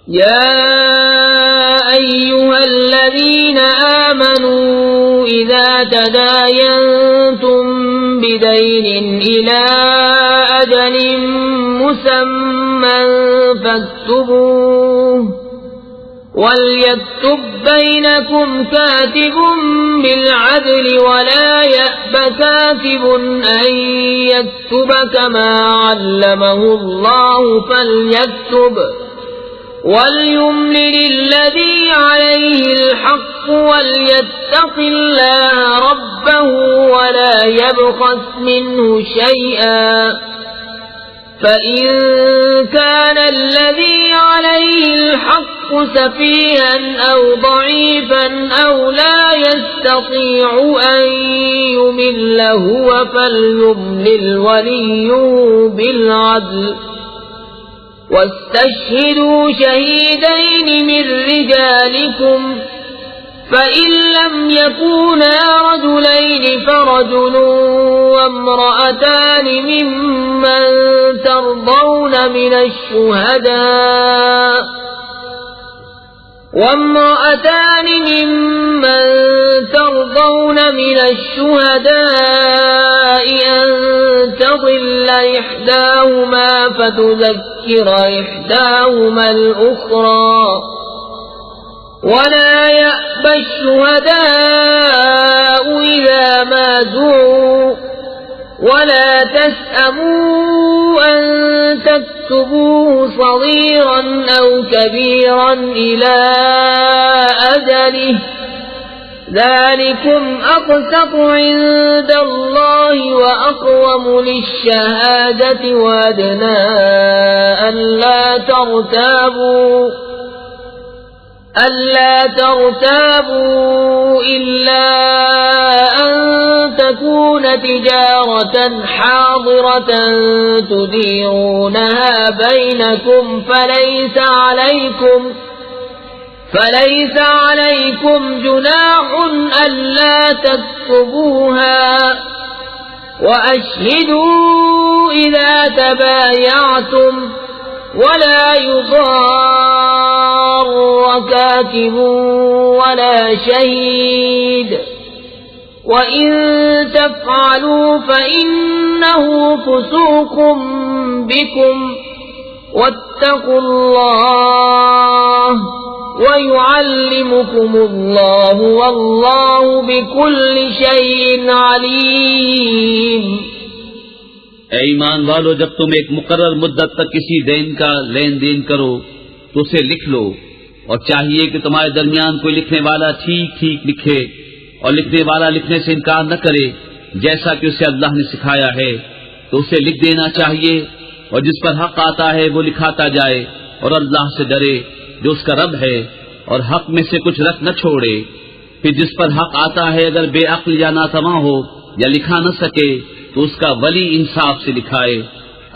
يا أيها الذين آمنوا إذا تداينتم بدين إلى أجل مسمى فاكتبوه وليكتب بينكم كاتب بالعدل ولا يأب كاتب أن يكتب كما علمه الله فليكتب وليملل الذي عليه الحق وليتق الله ربه ولا يبخس منه شيئا فإن كان الذي عليه الحق سفيها أو ضعيفا أو لا يستطيع أن يمل هو فليملل وليه بالعدل واستشهدوا شهيدين من رجالكم فإن لم يكونا رجلين فرجل وامرأتان ممن ترضون من الشهداء أن تضل إحداهما فتذكر إحداهما الأخرى ولا يأبى الشهداء إذا ما دعوا ولا تسأموا أن تكتبوه صغيرا أو كبيرا إلى أجله ذلكم أقسط عند الله وأقوم للشهادة وأدنى ألا ترتابوا إلا أن تكون تجارة حاضرة تديرونها بينكم فليس عليكم جناح ألا تكتبوها وأشهدوا إذا تبايعتم ولا يضار كاتب ولا شهيد وإن تفعلوا فإنه فسوق بكم واتقوا الله ويعلمكم الله والله بكل شيء عليم۔ اے ایمان والو، جب تم ایک مقرر مدت تک کسی دین کا لین دین کرو تو اسے لکھ لو، اور چاہیے کہ تمہارے درمیان کوئی لکھنے والا ٹھیک ٹھیک لکھے اور لکھنے والا لکھنے سے انکار نہ کرے جیسا کہ اسے اللہ نے سکھایا ہے، تو اسے لکھ دینا چاہیے، اور جس پر حق آتا ہے وہ لکھاتا جائے اور اللہ سے ڈرے جو اس کا رب ہے، اور حق میں سے کچھ رکھ نہ چھوڑے۔ پھر جس پر حق آتا ہے اگر بے عقل یا ناتواں ہو یا لکھا نہ سکے تو اس کا ولی انصاف سے لکھائے،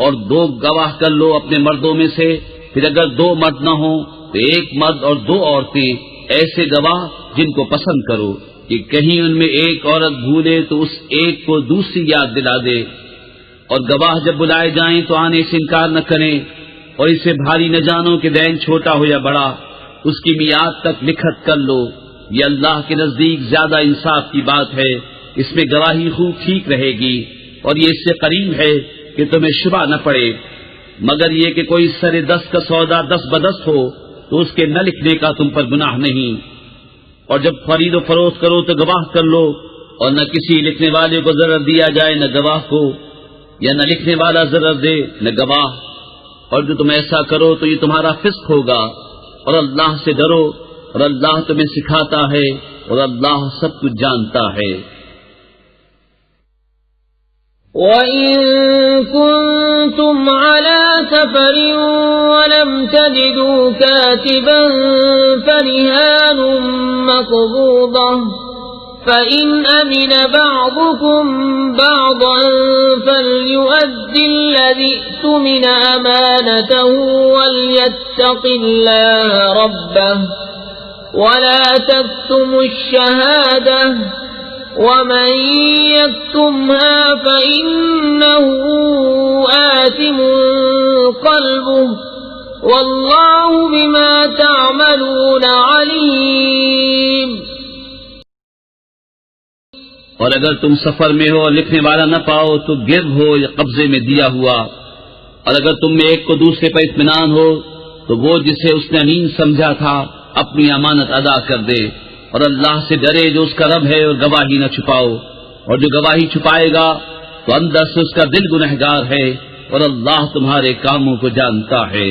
اور 2 گواہ کر لو اپنے مردوں میں سے، پھر اگر 2 مرد نہ ہوں تو 1 مرد اور 2 عورتیں، ایسے گواہ جن کو پسند کرو کہ کہیں ان میں ایک عورت بھولے تو اس ایک کو دوسری یاد دلا دے۔ اور گواہ جب بلائے جائیں تو آنے سے انکار نہ کریں، اور اسے بھاری نہ جانو کہ دین چھوٹا ہو یا بڑا، اس کی میعاد تک لکھت کر لو، یہ اللہ کے نزدیک زیادہ انصاف کی بات ہے، اس میں گواہی خوب ٹھیک رہے گی، اور یہ اس سے قریب ہے کہ تمہیں شبہ نہ پڑے، مگر یہ کہ کوئی سر 10 کا سودا 10 بدست ہو تو اس کے نہ لکھنے کا تم پر گناہ نہیں۔ اور جب خرید و فروخت کرو تو گواہ کر لو، اور نہ کسی لکھنے والے کو ضرر دیا جائے نہ گواہ کو، یا نہ لکھنے والا ضرر دے نہ گواہ، اور جو تم ایسا کرو تو یہ تمہارا فسق ہوگا، اور اللہ سے ڈرو، اور اللہ تمہیں سکھاتا ہے، اور اللہ سب کچھ جانتا ہے۔ وَإِن كُنتُمْ عَلَى سَفَرٍ وَلَمْ تَجِدُوا كَاتِبًا فَرِهَانٌ مَّقْبُوضَةٌ فَإِنْ أَمِنَ بَعْضُكُمْ بَعْضًا فَلْيُؤَدِّ الَّذِي اؤْتُمِنَ أَمَانَتَهُ وَلْيَتَّقِ اللَّهَ رَبَّهُ وَلَا تَكْتُمُوا الشَّهَادَةَ وَمَن يَكْتُمْهَا فَإِنَّهُ آثِمٌ قَلْبُهُ وَاللَّهُ بِمَا اور اگر تم سفر میں ہو اور لکھنے والا نہ پاؤ تو گرد ہو یا قبضے میں دیا ہوا، اور اگر تم میں ایک کو دوسرے پر اطمینان ہو تو وہ جسے اس نے امین سمجھا تھا اپنی امانت ادا کر دے، اور اللہ سے ڈرے جو اس کا رب ہے، اور گواہی نہ چھپاؤ، اور جو گواہی چھپائے گا تو اندر سے اس کا دل گنہگار ہے، اور اللہ تمہارے کاموں کو جانتا ہے۔